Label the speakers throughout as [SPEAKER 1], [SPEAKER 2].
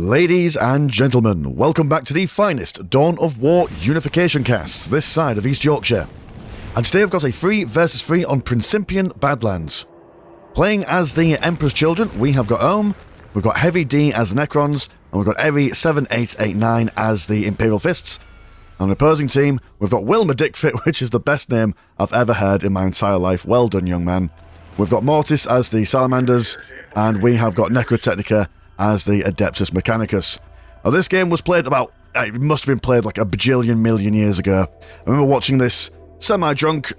[SPEAKER 1] Ladies and gentlemen, welcome back to the finest Dawn of War Unification cast this side of East Yorkshire. And today I've got a 3 versus 3 on Principian Badlands. Playing as the Emperor's Children, we have got Ohm, we've got Heavy D as the Necrons, and we've got Heavy 7889 as the Imperial Fists. On the opposing team, we've got Wilma Dickfit, which is the best name I've ever heard in my entire life. Well done, young man. We've got Mortis as the Salamanders, and we have got Necrotechnica as the Adeptus Mechanicus. Now, this game was played about, it must have been played like a bajillion million years ago. I remember watching this semi-drunk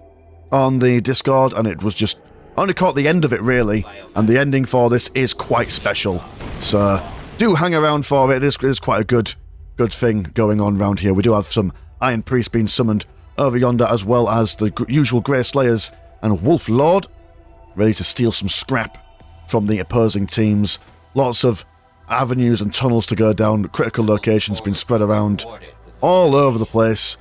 [SPEAKER 1] on the Discord, and it was just, I only caught the end of it really, and the ending for this is quite special. So, do hang around for it. It is quite a good thing going on around here. We do have some Iron Priest being summoned over yonder, as well as the usual Grey Slayers and Wolf Lord, ready to steal some scrap from the opposing teams. Lots of avenues and tunnels to go down. Critical locations been spread around all over the place.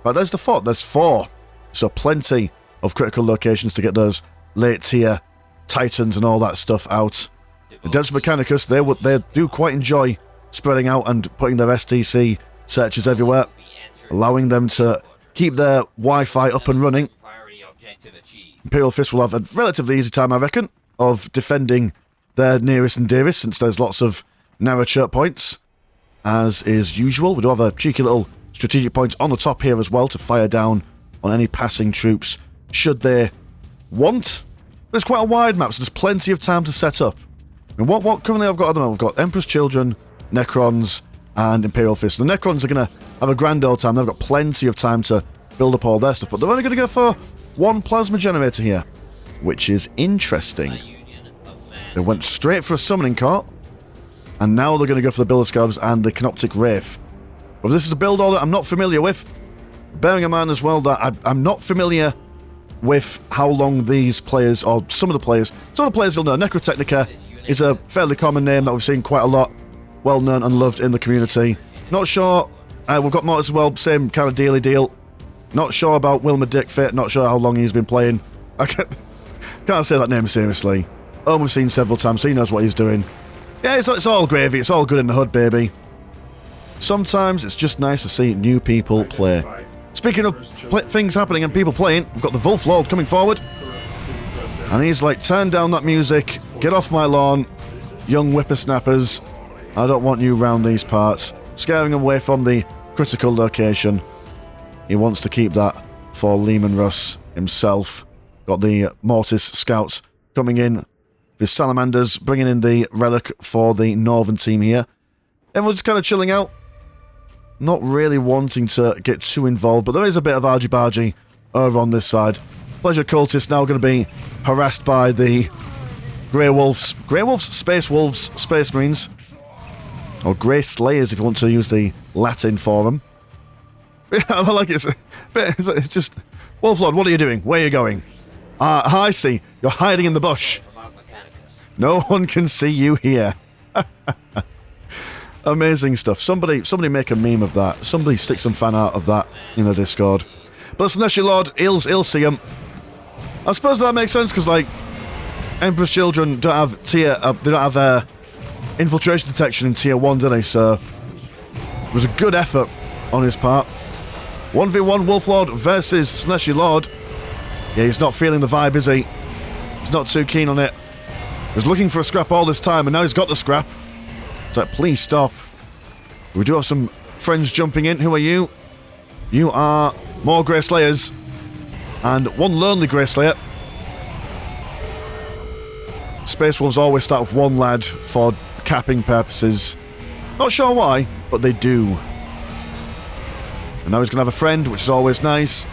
[SPEAKER 1] But there's the fort. There's 4. So plenty of critical locations to get those late tier Titans and all that stuff out. The Adeptus Mechanicus, they do quite enjoy spreading out and putting their STC searches everywhere, allowing them to keep their Wi-Fi up and running. Imperial Fist will have a relatively easy time, I reckon, of defending their nearest and dearest, since there's lots of narrow choke points, as is usual. We do have a cheeky little strategic point on the top here as well to fire down on any passing troops, should they want. But it's quite a wide map, so there's plenty of time to set up. I mean, what currently I've got at the moment, I've got Emperor's Children, Necrons, and Imperial Fist. The Necrons are going to have a grand old time. They've got plenty of time to build up all their stuff, but they're only going to go for 1 plasma generator here, which is interesting. They went straight for a summoning cart, and now they're going to go for the Builder Scabs and the Canoptic Wraith. But this is a build order I'm not familiar with, bearing in mind as well that I'm not familiar with how long these players, or some of the players you'll know. Necrotechnica is a fairly common name that we've seen quite a lot, well known and loved in the community. Not sure, we've got Mortis as well, same kind of deal. Not sure about Wilma Dickfit, not sure how long he's been playing. I can't say that name seriously. We've seen several times, so he knows what he's doing. Yeah, it's all gravy, it's all good in the hood, baby. Sometimes it's just nice to see new people play. Speaking of things happening and people playing, we've got the Wolf Lord coming forward. And he's like, turn down that music, get off my lawn, young whippersnappers. I don't want you round these parts. Scaring him away from the critical location. He wants to keep that for Lehman Russ himself. Got the Mortis Scouts coming in. The Salamanders bringing in the Relic for the Northern team here. Everyone's kind of chilling out. Not really wanting to get too involved, but there is a bit of argy-bargy over on this side. Pleasure Cultists now going to be harassed by the Grey Wolves. Grey Wolves? Space Wolves, Space Marines. Or Grey Slayers if you want to use the Latin for them. I like it. It's just... Wolf Lord, what are you doing? Where are you going? I see. You're hiding in the bush. No one can see you here. Amazing stuff. Somebody make a meme of that. Somebody stick some fan art of that in the Discord. But Celestial Lord, he'll see him. I suppose that makes sense, because, like, Emperor's Children don't have they don't have infiltration detection in tier 1, do they? So it was a good effort on his part. 1v1 Wolf Lord versus Celestial Lord. Yeah, he's not feeling the vibe, is he? He's not too keen on it. He was looking for a scrap all this time, and now he's got the scrap. It's like, please stop. We do have some friends jumping in. Who are you? You are more Grey Slayers. And one lonely Grey Slayer. Space Wolves always start with one lad for capping purposes. Not sure why, but they do. And now he's going to have a friend, which is always nice.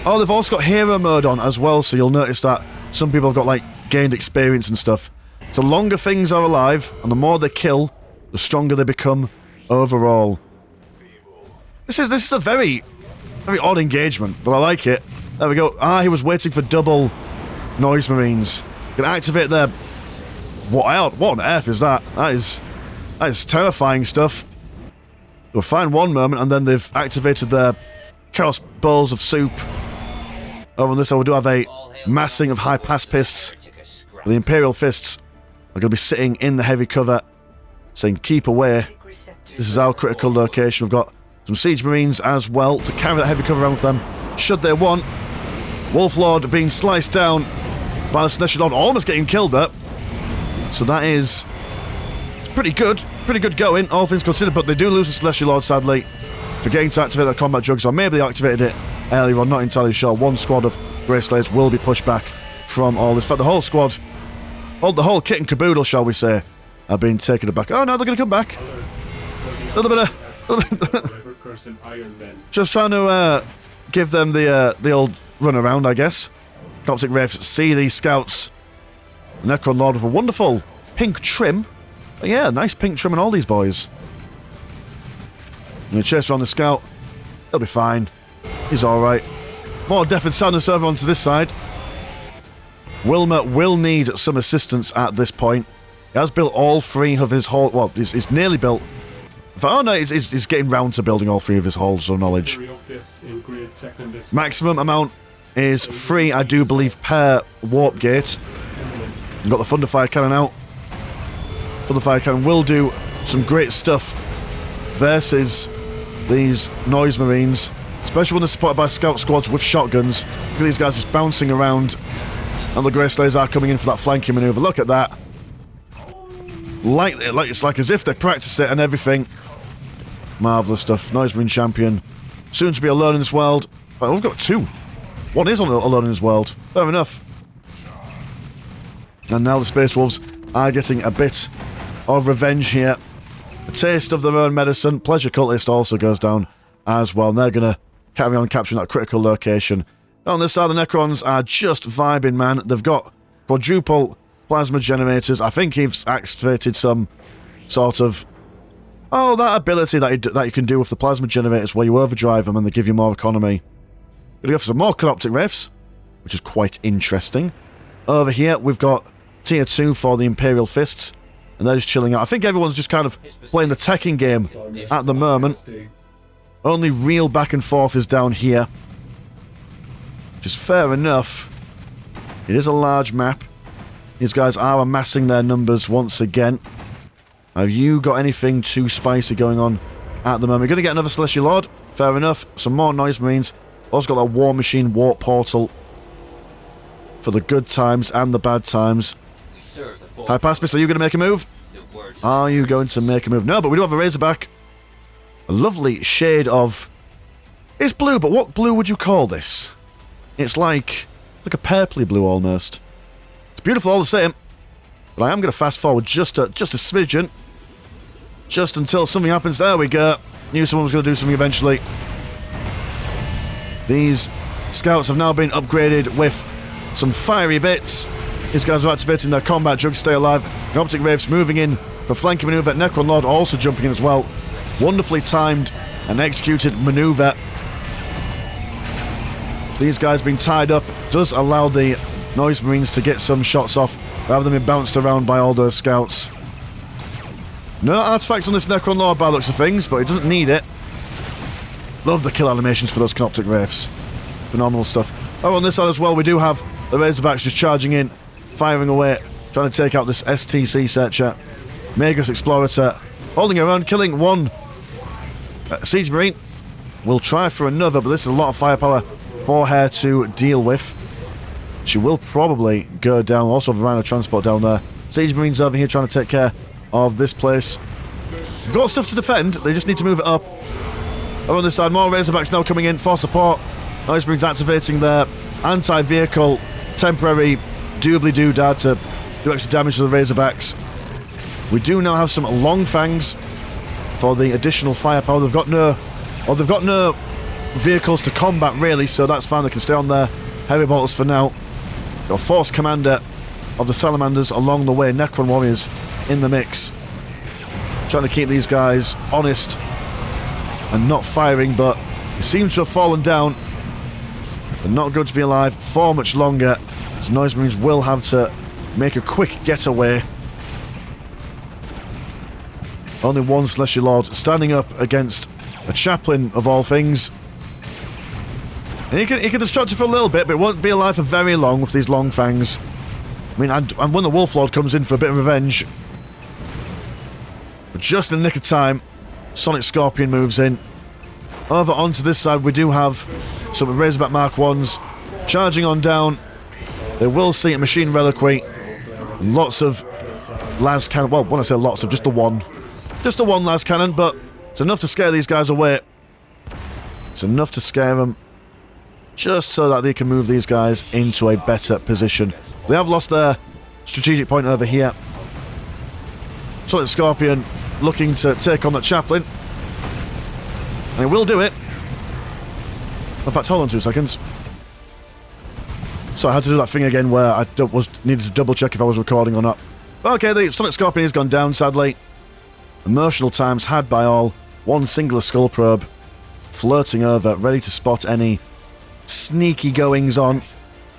[SPEAKER 1] Oh, they've also got hero mode on as well, so you'll notice that some people have got, like, gained experience and stuff. So the longer things are alive, and the more they kill, the stronger they become overall. This is a very odd engagement, but I like it. There we go. He was waiting for double Noise Marines. Can activate their... What on earth is that? That is terrifying stuff. They'll find one moment, and then they've activated their Chaos Bowls of Soup. Over on this side, we do have a massing of high pass pists. The Imperial Fists are going to be sitting in the heavy cover saying keep away. This is our critical location. We've got some Siege Marines as well to carry that heavy cover around with them, should they want. Wolf Lord being sliced down by the Celestial Lord, almost getting killed there. So that is... it's pretty good. Pretty good going, all things considered, but they do lose the Celestial Lord, sadly, forgetting to activate their combat drugs, or maybe they activated it earlier on, not entirely sure. One squad of Grey Slayers will be pushed back from all this. In fact, the whole squad, the whole kit and caboodle, shall we say, are being taken aback. Oh no, they're going to come back. A little bit of... just trying to give them the old run around, I guess. Coptic Wraiths see these scouts. Necron Lord with a wonderful pink trim. Yeah, nice pink trim on all these boys. I'm going to chase around the scout. He'll be fine. He's alright. More death and sadness over onto this side. Wilmer will need some assistance at this point. He has built all three of his halls. Well, he's nearly built. Oh no, he's getting round to building all three of his halls of knowledge. Maximum amount is 3, I do believe, per warp gate. We've got the Thunderfire Cannon out. Thunderfire Cannon will do some great stuff versus these Noise Marines, especially when they're supported by scout squads with shotguns. Look at these guys just bouncing around, and the Grey Slayers are coming in for that flanking maneuver. Look at that. It's like as if they practiced it and everything. Marvellous stuff. Noise Marine Champion. Soon to be alone in this world. Oh, we've got 2. One is alone in this world. Fair enough. And now the Space Wolves are getting a bit of revenge here. A taste of their own medicine. Pleasure Cultist also goes down as well. And they're going to carry on capturing that critical location. On this side, the Necrons are just vibing, man. They've got quadruple plasma generators. I think he's activated some sort of... oh, that ability that you can do with the plasma generators where you overdrive them and they give you more economy. Gonna go for some more Canoptic Wraiths, which is quite interesting. Over here, we've got Tier 2 for the Imperial Fists, and they're just chilling out. I think everyone's just kind of playing the teching game at the moment. Only real back and forth is down here, which is fair enough. It is a large map. These guys are amassing their numbers once again. Have you got anything too spicy going on at the moment? We're going to get another Celestial Lord. Fair enough. Some more Noise Marines. Also got that War Machine Warp Portal for the good times and the bad times. High Paspis, are you going to make a move? Are you going to make a move? No, but we do have a Razorback. A lovely shade of... it's blue, but what blue would you call this? It's like a purpley blue almost. It's beautiful all the same. But I am going to fast forward just a smidgen. Just until something happens. There we go. Knew someone was going to do something eventually. These scouts have now been upgraded with some fiery bits. These guys are activating their combat drugs, stay alive. The Optic Wraiths moving in for flanking maneuver. Necron Lord also jumping in as well. Wonderfully timed and executed maneuver. These guys being tied up does allow the Noise Marines to get some shots off rather than being bounced around by all those scouts. No artifacts on this Necron Lord by the looks of things, but he doesn't need it. Love the kill animations for those Canoptic Wraiths. Phenomenal stuff. Oh, on this side as well, we do have the Razorbacks just charging in, firing away, trying to take out this STC Searcher. Magus Explorator holding her own, killing one Siege Marine. We'll try for another, but this is a lot of firepower for her to deal with. She will probably go down. We'll also have a Rhino Transport down there. Siege Marines over here trying to take care of this place. We've got stuff to defend, they just need to move it up. Over on this side, more Razorbacks now coming in for support. Noise Marines activating their anti-vehicle temporary doobly-doo-dad to do extra damage to the Razorbacks. We do now have some Long Fangs for the additional firepower. They've got no vehicles to combat really, so that's fine. They can stay on their heavy bolters for now. Got Force Commander of the Salamanders along the way. Necron Warriors in the mix, trying to keep these guys honest and not firing, but they seem to have fallen down. They're not going to be alive for much longer, so Noise Marines will have to make a quick getaway. Only one Celestial Lord standing up against a chaplain of all things. And he can distract you for a little bit, but it won't be alive for very long with these Long Fangs. I mean, and when the Wolf Lord comes in for a bit of revenge, just in the nick of time, Sonic Scorpion moves in. Over onto this side, we do have some Razorback Mark 1s charging on down. They will see a Machine Reliquary. Lots of las cannon. Well, when I say lots of, just the one. Just the one las cannon, but it's enough to scare these guys away. It's enough to scare them. Just so that they can move these guys into a better position. They have lost their strategic point over here. Sonic Scorpion looking to take on that Chaplain. And he will do it. In fact, hold on 2 seconds. So I had to do that thing again where I needed to double check if I was recording or not. Okay, the Sonic Scorpion has gone down, sadly. Emotional times had by all. One singular Skull Probe flirting over, ready to spot any sneaky goings on.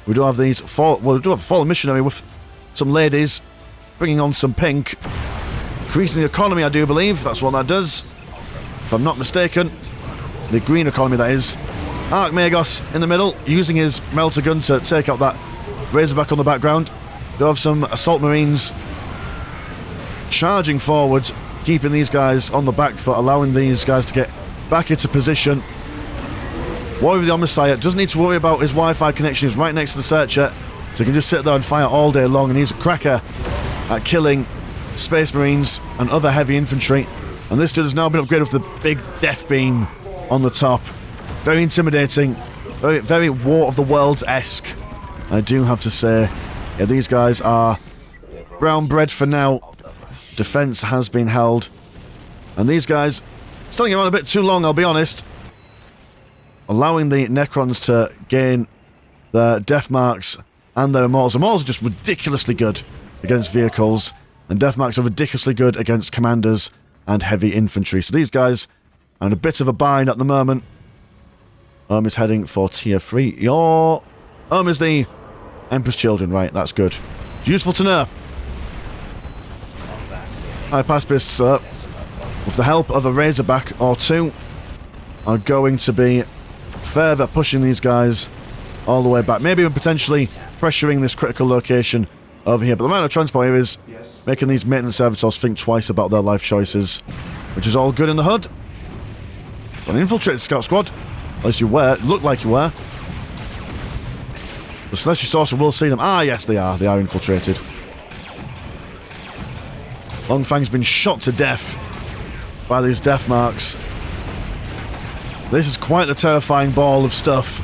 [SPEAKER 1] We do have we do have a Fallen Missionary with some ladies bringing on some pink. Increasing the economy, I do believe. That's what that does. If I'm not mistaken. The green economy, that is. Archmagos in the middle, using his melter gun to take out that Razorback on the background. We have some Assault Marines charging forward, keeping these guys on the back foot, allowing these guys to get back into position. Warrior of the Omnissiah doesn't need to worry about his Wi-Fi connection. He's right next to the Searcher, so he can just sit there and fire all day long, and he's a cracker at killing Space Marines and other heavy infantry. And this dude has now been upgraded with the big Death Beam on the top. Very intimidating, very War of the Worlds-esque, I do have to say. Yeah, these guys are brown bread for now. Defense has been held. And these guys, stilling around a bit too long, I'll be honest. Allowing the Necrons to gain their death marks and their immortals. Immortals are just ridiculously good against vehicles, and death marks are ridiculously good against commanders and heavy infantry. So these guys are in a bit of a bind at the moment. Is heading for tier 3. Your is the Emperor's Children, right? That's good. It's useful to know. High pacifists, with the help of a Razorback or 2, are going to be further pushing these guys all the way back. Maybe even potentially pressuring this critical location over here. But the amount of transport here is making these maintenance servitors think twice about their life choices, which is all good in the hood. An infiltrated scout squad. At least you were. Look like you were. The Celestial Sorcerer will see them. Ah, yes, they are. They are infiltrated. Longfang's been shot to death by these death marks. This is quite a terrifying ball of stuff.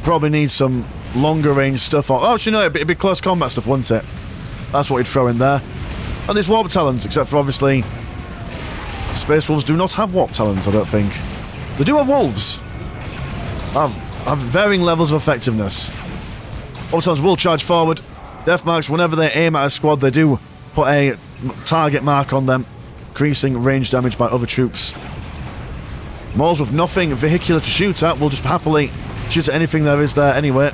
[SPEAKER 1] Probably need some longer range stuff. Oh, actually, no, it'd be close combat stuff, wouldn't it? That's what he'd throw in there. And these warp talons, except for obviously Space Wolves do not have warp talons, I don't think. They do have wolves. Have varying levels of effectiveness. Warp talons will charge forward. Death marks, whenever they aim at a squad, they do put a target mark on them, increasing range damage by other troops. Mauls with nothing vehicular to shoot at will just happily shoot at anything there is there anyway.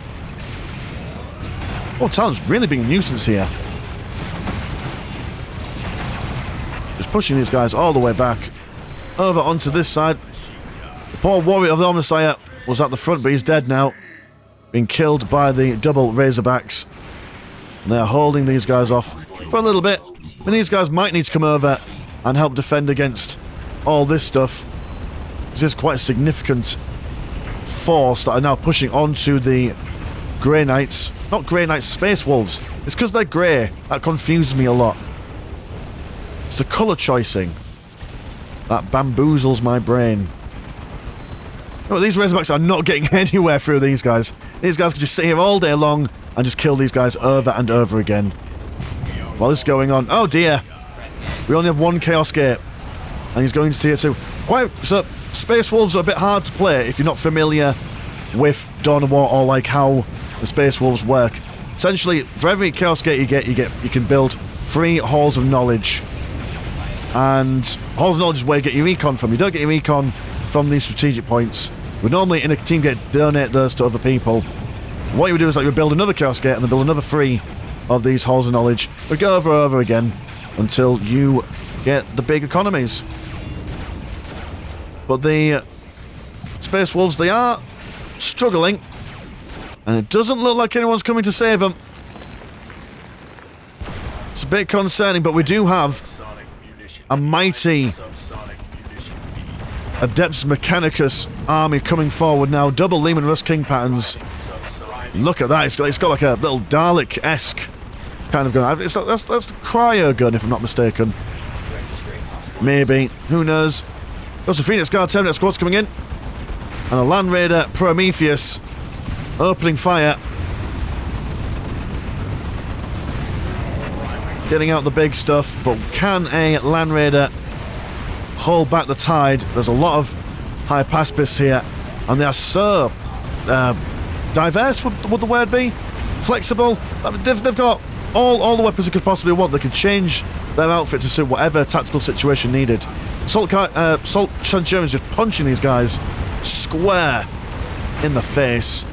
[SPEAKER 1] Oh, Talon's really being a nuisance here. Just pushing these guys all the way back. Over onto this side. The poor Warrior of the Omnissiah was at the front, but he's dead now. Being killed by the double Razorbacks. And they are holding these guys off for a little bit. I mean, these guys might need to come over and help defend against all this stuff. This is quite a significant force that are now pushing onto the Grey Knights. Not Grey Knights, Space Wolves. It's because they're grey. That confuses me a lot. It's the colour choicing that bamboozles my brain. Oh, these Razorbacks are not getting anywhere through these guys. These guys can just sit here all day long and just kill these guys over and over again. While this is going on... Oh dear. We only have one Chaos Gate. And he's going to tier 2. So, Space Wolves are a bit hard to play if you're not familiar with Dawn of War or like how the Space Wolves work. Essentially, for every Chaos Gate you can build 3 Halls of Knowledge. And Halls of Knowledge is where you get your recon from. You don't get your recon from these strategic points. We normally in a team donate those to other people. What you would do is like you would build another Chaos Gate and then build another 3 of these Halls of Knowledge. We go over and over again until you get the big economies. But the Space Wolves, they are struggling. And it doesn't look like anyone's coming to save them. It's a bit concerning, but we do have a mighty Adeptus Mechanicus army coming forward now. Double Lehman Russ King patterns. Look at that. It's got like a little Dalek-esque kind of gun. That's the cryo gun, if I'm not mistaken. Maybe. Who knows? Got some Phoenix Guard Terminator squads coming in. And a Land Raider Prometheus opening fire. Getting out the big stuff. But can a Land Raider hold back the tide? There's a lot of Hypaspis here. And they are so diverse, would the word be? Flexible. I mean, they've got all the weapons they could possibly want. They could change their outfit to suit whatever tactical situation needed. Assault Centurions just punching these guys square in the face.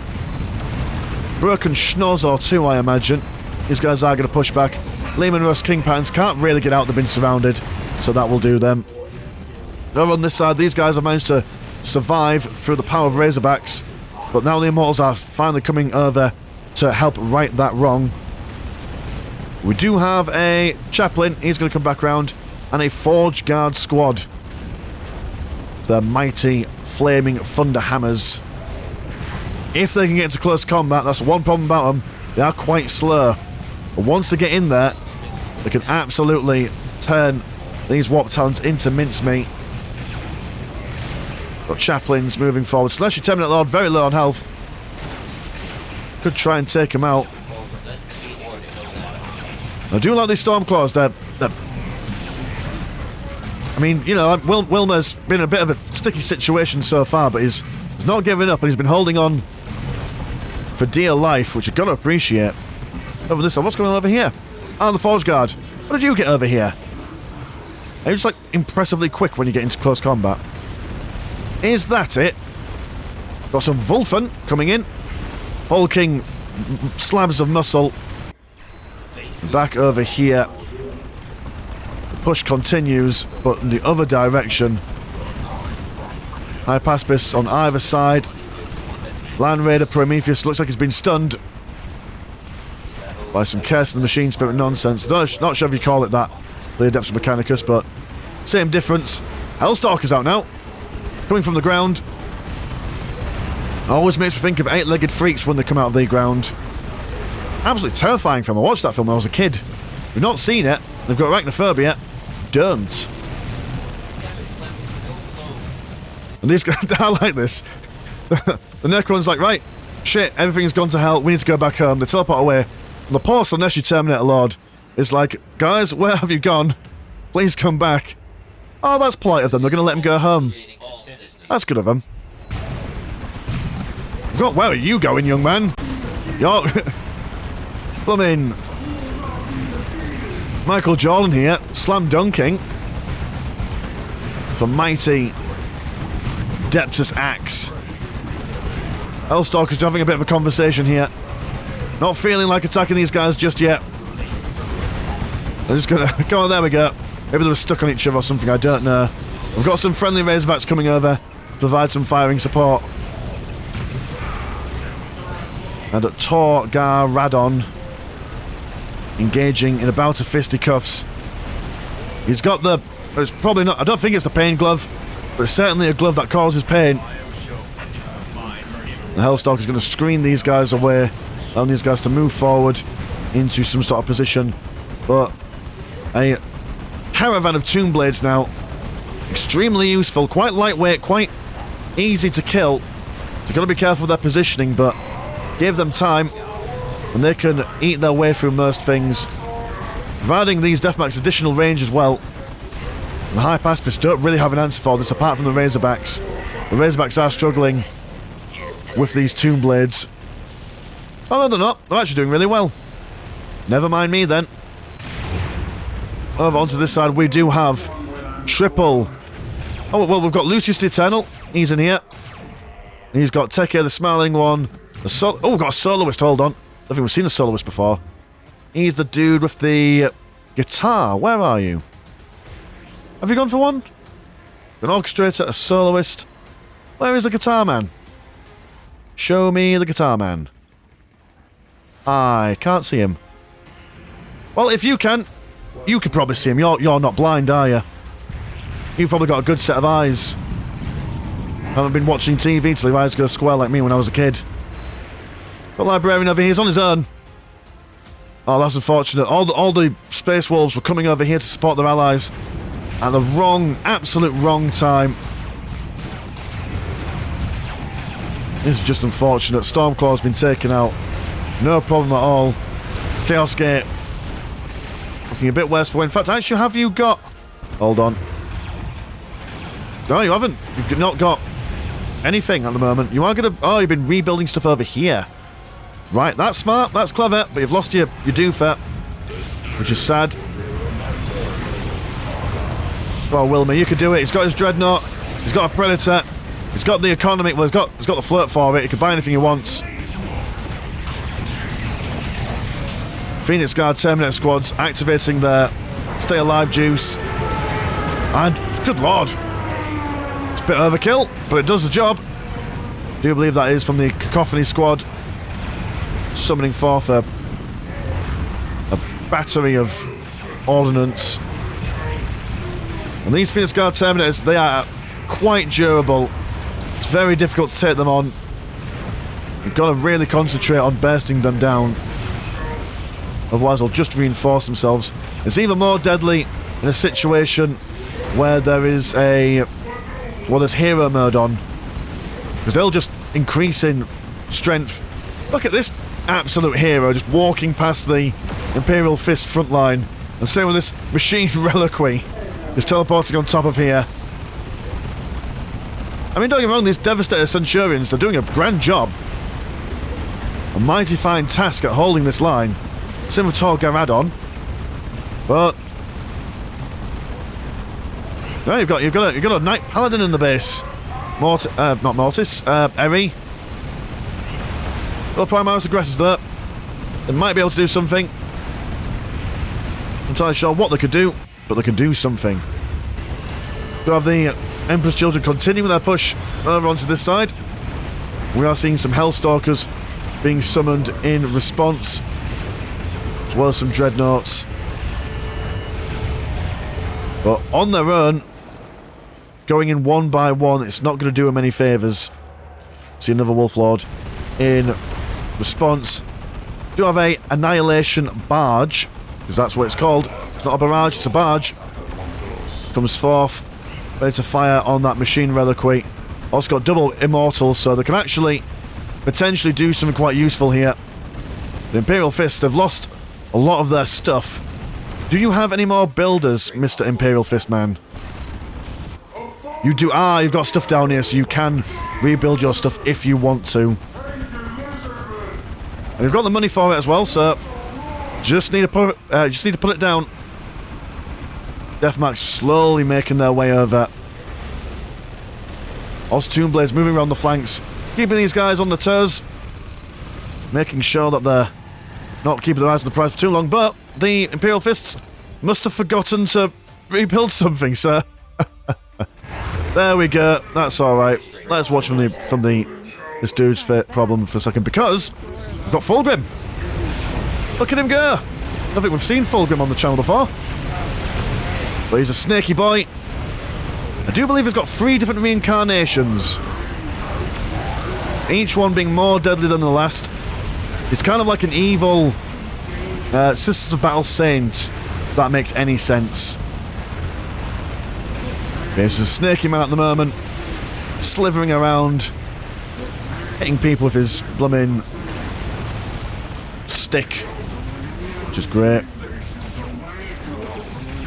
[SPEAKER 1] Broken schnoz or two, I imagine. These guys are going to push back. Lehman Russ King patterns can't really get out. They've been surrounded, so that will do them. Over on this side, these guys have managed to survive through the power of Razorbacks, but now the Immortals are finally coming over to help right that wrong. We do have a Chaplain. He's going to come back around. And a Forge Guard squad. The mighty Flaming Thunder Hammers. If they can get into close combat, that's one problem about them. They are quite slow. But once they get in there, they can absolutely turn these Warp Talons into mincemeat. Got Chaplains moving forward. Celestial Terminator Lord, very low on health. Could try and take him out. I do like these Stormclaws. They're I mean, you know, Wilmer's been in a bit of a sticky situation so far, but he's not giving up, and he's been holding on for dear life, which you've got to appreciate. Over this side, what's going on over here? Ah, the Forge Guard. What did you get over here? Are you just, like, impressively quick when you get into close combat? Is that it? Got some Vulfan coming in. Hulking slabs of muscle. Back over here. Push continues, but in the other direction. Hypaspis on either side. Land Raider Prometheus looks like he's been stunned by some Curse and the Machine Spirit nonsense. Not sure if you call it that, the Adeptus Mechanicus, but same difference. Hellstalker's out now. Coming from the ground. Always makes me think of eight-legged freaks when they come out of the ground. Absolutely terrifying film. I watched that film when I was a kid. We've not seen it. They've got arachnophobia. Don't. And these guys, I like this. The Necron's like, right, shit, everything's gone to hell, we need to go back home. They teleport away. And the poor Celestial Terminator Lord is like, guys, where have you gone? Please come back. Oh, that's polite of them. They're going to let him go home. That's good of them. God, where are you going, young man? You're... I mean... Michael Jordan here, slam dunking for mighty Deptus Axe. Hellstalker's having a bit of a conversation here. Not feeling like attacking these guys just yet. They're just gonna... Go on, there we go. Maybe they were stuck on each other or something, I don't know. We've got some friendly Razorbacks coming over to provide some firing support. And at Tor Gar Radon engaging in a bout of fisticuffs. He's got the... It's probably not... I don't think it's the pain glove, but it's certainly a glove that causes pain. The Hellstalker's going to screen these guys away, allowing these guys to move forward into some sort of position. But a caravan of Tomb Blades now. Extremely useful, quite lightweight, quite easy to kill. So you've got to be careful with their positioning, but give them time and they can eat their way through most things. Providing these Deathmarks additional range as well. The Hypaspis don't really have an answer for this apart from the Razorbacks. The Razorbacks are struggling with these Tomb Blades. Oh no, they're not. They're actually doing really well. Never mind me then. Over onto this side we do have triple... Oh, well, we've got Lucius the Eternal. He's in here. He's got Teke the Smiling One. Oh, we've got a Soloist, hold on. I don't think we've seen a Soloist before. He's the dude with the guitar. Where are you? Have you gone for one? An Orchestrator, a Soloist. Where is the Guitar Man? Show me the Guitar Man. I can't see him. Well, if you can, You could probably see him. You're not blind, are you? You've probably got a good set of eyes. Haven't been watching TV till your eyes go square like me when I was a kid. Got Librarian over here. He's on his own. Oh, that's unfortunate. All the Space Wolves were coming over here to support their allies at the absolute wrong time. This is just unfortunate. Stormclaw's been taken out. No problem at all. Chaos Gate looking a bit worse for. In fact, actually, have you got... Hold on. No, you haven't. You've not got anything at the moment. You are going to... Oh, you've been rebuilding stuff over here. Right, that's smart. That's clever. But you've lost your doofer, which is sad. Oh, Wilmer, you could do it. He's got his Dreadnought. He's got a Predator. He's got the economy. Well, he's got the flirt for it. He can buy anything he wants. Phoenix Guard Terminator squads activating their stay alive juice. And good lord, it's a bit overkill, but it does the job. I do believe that is from the Cacophony squad summoning forth a battery of ordnance. And these Phoenix Guard Terminators, they are quite durable. It's very difficult to take them on. You've got to really concentrate on bursting them down. Otherwise they'll just reinforce themselves. It's even more deadly in a situation where there is there's hero mode on. Because they'll just increase in strength. Look at this absolute hero just walking past the Imperial Fist front line. And same with this machine reliquary. Just teleporting on top of here. I mean, don't get me wrong, these Devastator Centurions, they're doing a grand job. A mighty fine task at holding this line. Same with Tor Garadon. But no, you've got a Knight Paladin in the base. Not Mortis, Eri. Well, Primaris Aggressors there. They might be able to do something. I'm not entirely sure what they could do, but they can do something. We have the Emperor's Children continuing their push over onto this side. We are seeing some Hellstalkers being summoned in response, as well as some Dreadnoughts. But on their own, going in one by one, it's not going to do them any favours. See another Wolf Lord in response. We do have a Annihilation Barge, because that's what it's called. It's not a barrage, it's a barge. Comes forth, ready to fire on that machine reliquary. Also got double immortals, so they can actually potentially do something quite useful here. The Imperial Fist have lost a lot of their stuff. Do you have any more builders, Mr. Imperial Fist Man? You do. Ah, you've got stuff down here, so you can rebuild your stuff if you want to. And you've got the money for it as well, so just need to put it down. Deathmatch slowly making their way over. Also, Toonblades moving around the flanks, keeping these guys on the toes, making sure that they're not keeping their eyes on the prize for too long. But the Imperial Fists must have forgotten to rebuild something, sir. There we go. That's all right. Let's watch from this dude's problem for a second, because we've got Fulgrim. Look at him go. I don't think we've seen Fulgrim on the channel before, but he's a snaky boy. I do believe he's got 3 different reincarnations, each one being more deadly than the last. It's kind of like an evil Sisters of Battle Saint, if that makes any sense. He's a snaky man at the moment, slithering around, hitting people with his blooming stick, which is great.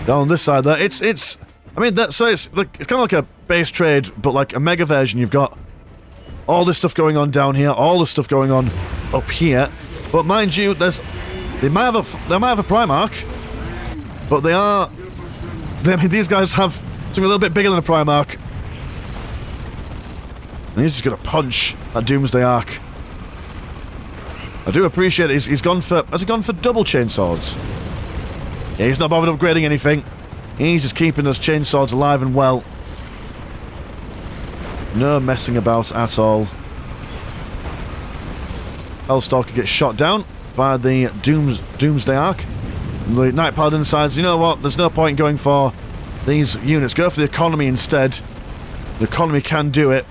[SPEAKER 1] Down on this side there, it's kind of like a base trade, but like a mega version. You've got all this stuff going on down here, all this stuff going on up here. But mind you, they might have a Primarch, but these guys have something a little bit bigger than a Primarch. And he's just gonna punch that Doomsday Arc. I do appreciate it. He's gone for... Has he gone for double chainswords? Yeah, he's not bothered upgrading anything. He's just keeping those chainswords alive and well. No messing about at all. Hellstalker gets shot down by the Doomsday Arc. The Knight Paladin decides, you know what, there's no point going for these units. Go for the economy instead. The economy can do it.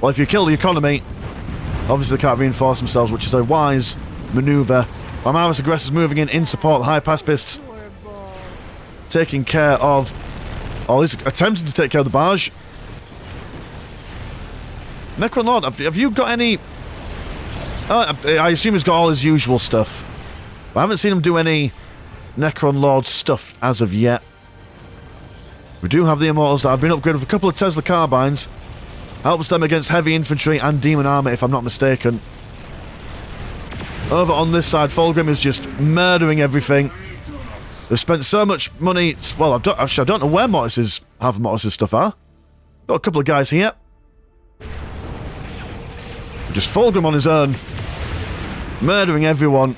[SPEAKER 1] Well, if you kill the economy, obviously they can't reinforce themselves, which is a wise manoeuvre. Armaris aggressors moving in support. The high pacifists taking care of... Oh, he's attempting to take care of the barge. Necron Lord, have you got any... I assume he's got all his usual stuff. I haven't seen him do any Necron Lord stuff as of yet. We do have the Immortals that have been upgraded with a couple of Tesla carbines. Helps them against heavy infantry and demon armor, if I'm not mistaken. Over on this side, Fulgrim is just murdering everything. They've spent so much money... Well, I don't know where half of Mortis's stuff are. Got a couple of guys here. Just Fulgrim on his own. Murdering everyone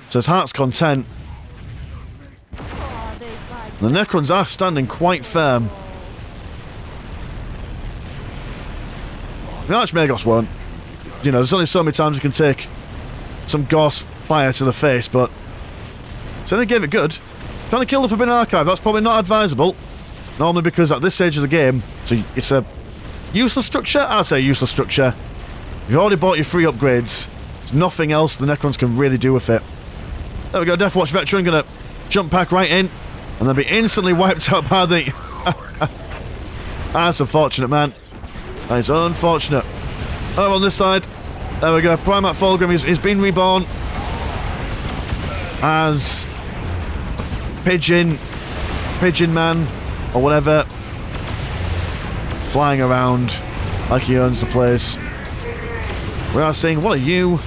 [SPEAKER 1] to his heart's content. The Necrons are standing quite firm. The Archmagos won't. You know, there's only so many times you can take some Gauss fire to the face, but... So they gave it good. Trying to kill the Forbidden Archive, that's probably not advisable. Normally because at this stage of the game, it's a useless structure? I'd say useless structure. You've already bought your free upgrades. There's nothing else the Necrons can really do with it. There we go, Deathwatch Veteran gonna jump back right in, and then be instantly wiped out by the... That's unfortunate, man. That is unfortunate. Over on this side, there we go, Primarch Fulgrim, he's been reborn as Pigeon Man, or whatever, flying around like he owns the place. We are seeing, what are you?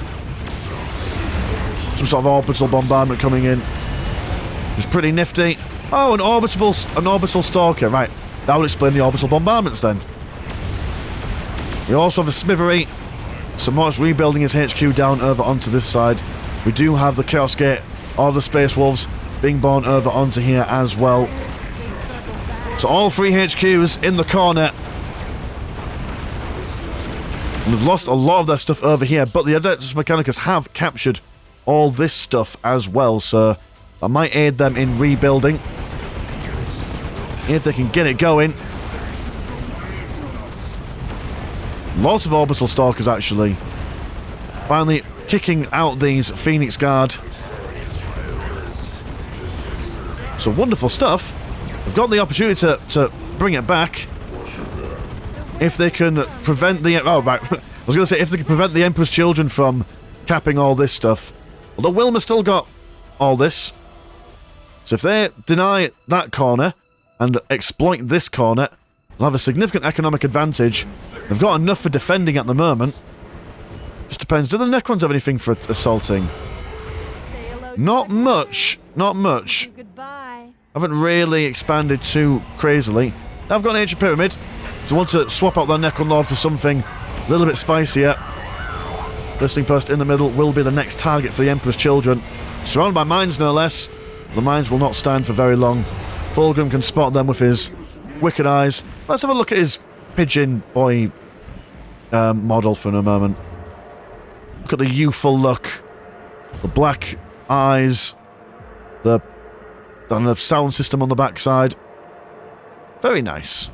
[SPEAKER 1] Some sort of orbital bombardment coming in. It's pretty nifty. Oh, an orbital stalker, right. That would explain the orbital bombardments then. We also have a Smithery. So Mortis rebuilding his HQ down over onto this side. We do have the Chaos Gate, or the Space Wolves, being born over onto here as well. So all three HQs in the corner. And they've lost a lot of their stuff over here, but the Adeptus Mechanicus have captured all this stuff as well, so that might aid them in rebuilding. If they can get it going. Lots of Orbital Stalkers, actually. Finally kicking out these Phoenix Guard. So wonderful stuff. They've got the opportunity to bring it back. If they can prevent the... Oh, right. I was going to say, if they can prevent the Emperor's Children from capping all this stuff. Although Wilma's still got all this. So if they deny that corner and exploit this corner, they'll have a significant economic advantage. They've got enough for defending at the moment. Just depends. Do the Necrons have anything for assaulting? Not much. Not much. Haven't really expanded too crazily. I've got an Ancient Pyramid. So I want to swap out their Necron Lord for something a little bit spicier. Listening Post in the middle will be the next target for the Emperor's Children. Surrounded by mines, no less. The mines will not stand for very long. Fulgrim can spot them with his wicked eyes. Let's have a look at his Pigeon Boy model for a moment. Look at the youthful look. The black eyes. The sound system on the backside. Very nice.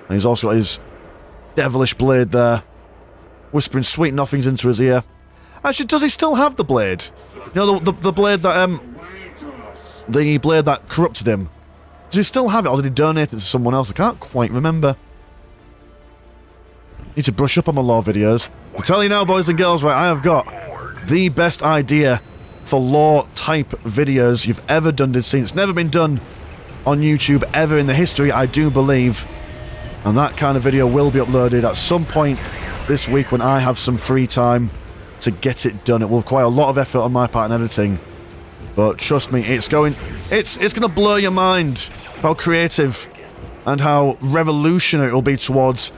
[SPEAKER 1] And he's also got his devilish blade there. Whispering sweet nothings into his ear. Actually, does he still have the blade? You know, the blade that, the blade that corrupted him. Does he still have it, or did he donate it to someone else? I can't quite remember. Need to brush up on my lore videos. I tell you now, boys and girls, right, I have got the best idea for lore-type videos you've ever done this scene. It's never been done on YouTube ever in the history, I do believe. And that kind of video will be uploaded at some point this week when I have some free time to get it done. It will require a lot of effort on my part in editing. But trust me, it's going to blow your mind how creative and how revolutionary it will be towards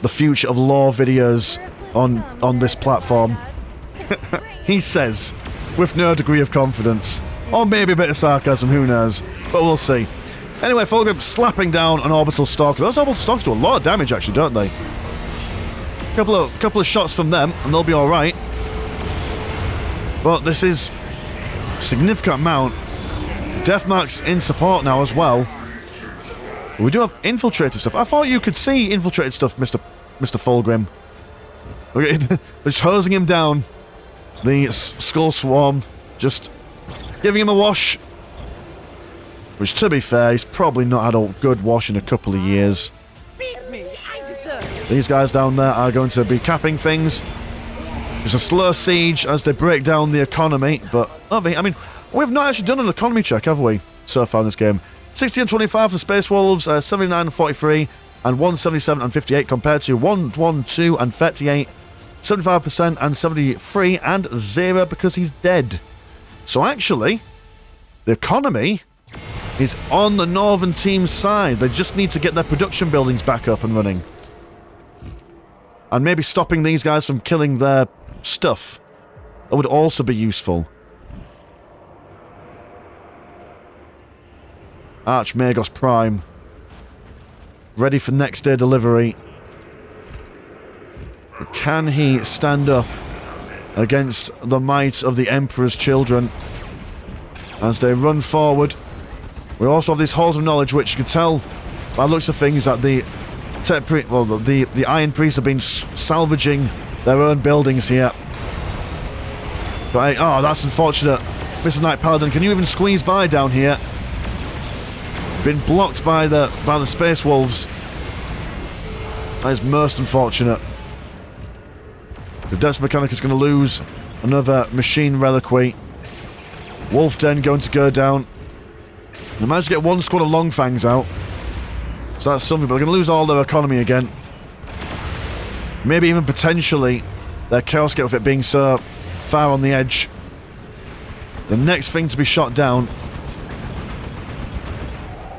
[SPEAKER 1] the future of lore videos on this platform. He says, with no degree of confidence. Or maybe a bit of sarcasm, who knows. But we'll see. Anyway, Fulgrim slapping down an Orbital Stalker. Those Orbital Stalkers do a lot of damage, actually, don't they? Couple of shots from them, and they'll be alright. But this is a significant amount Deathmark's in support now as well. We do have infiltrated stuff. I thought you could see infiltrated stuff, Mr. Fulgrim. Okay, they're just hosing him down. The Skull Swarm just giving him a wash. Which, to be fair, he's probably not had a good wash in a couple of years. These guys down there are going to be capping things. There's a slow siege as they break down the economy, but I mean, we've not actually done an economy check, have we, so far in this game? 60 and 25 for Space Wolves, 79 and 43, and 177 and 58 compared to 112 and 38, 75% and 73, and 0 because he's dead. So actually, the economy is on the northern team's side. They just need to get their production buildings back up and running. And maybe stopping these guys from killing their stuff. That would also be useful. Archmagos Prime. Ready for next day delivery. Can he stand up against the might of the Emperor's children as they run forward? We also have these halls of knowledge, which you can tell by the looks of things that the Iron Priests have been salvaging their own buildings here. But hey, oh, that's unfortunate. Mr. Knight Paladin, can you even squeeze by down here? Been blocked by the Space Wolves. That is most unfortunate. The Death Mechanic is going to lose another machine reliquary. Wolf Den going to go down. They managed to get one squad of Longfangs out. So that's something, but they're going to lose all their economy again. Maybe even potentially their Chaos Gate with it being so far on the edge. The next thing to be shot down.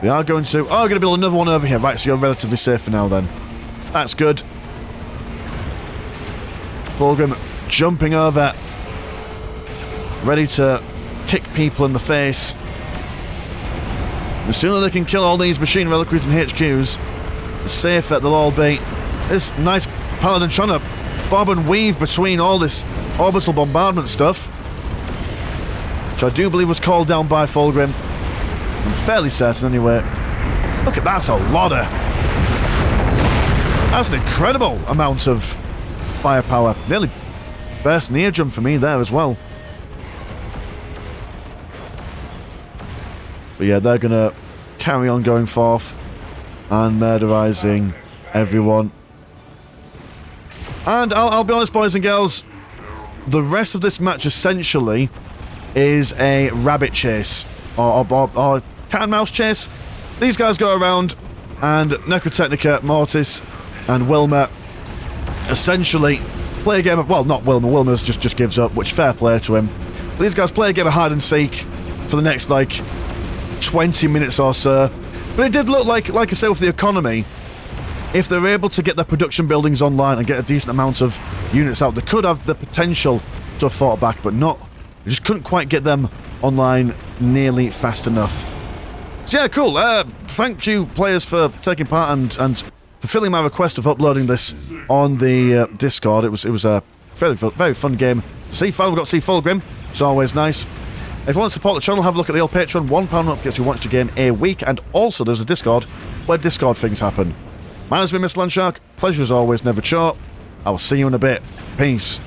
[SPEAKER 1] They are going to... Oh, going to build another one over here. Right, so you're relatively safe for now then. That's good. Fulgrim jumping over. Ready to kick people in the face. The sooner they can kill all these machine reliquaries and HQs, the safer they'll all be. This nice Paladin trying to bob and weave between all this orbital bombardment stuff, which I do believe was called down by Fulgrim. I'm fairly certain anyway. Look at that, that's a lot of... That's an incredible amount of firepower. Nearly burst an eardrum for me there as well. But yeah, they're going to carry on going forth and murderizing everyone. And I'll be honest, boys and girls, the rest of this match essentially is a rabbit chase. Or cat and mouse chase. These guys go around and Necrotechnica, Mortis and Wilma essentially play a game of... Well, not Wilma. Wilma just gives up, which fair play to him. But these guys play a game of hide and seek for the next, like... 20 minutes or so. But it did look like I said, with the economy, if they're able to get their production buildings online and get a decent amount of units out, they could have the potential to have fought back, but not. They just couldn't quite get them online nearly fast enough. So yeah, cool. Thank you, players, for taking part and fulfilling my request of uploading this on the Discord. It was a very fun game to see. Finally, we got to see Fulgrim. It's always nice. If you want to support the channel, have a look at the old Patreon. £1 month gets you watch the game a week. And also, there's a Discord where Discord things happen. My name's been Mr. Landshark. Pleasure as always, never short. I will see you in a bit. Peace.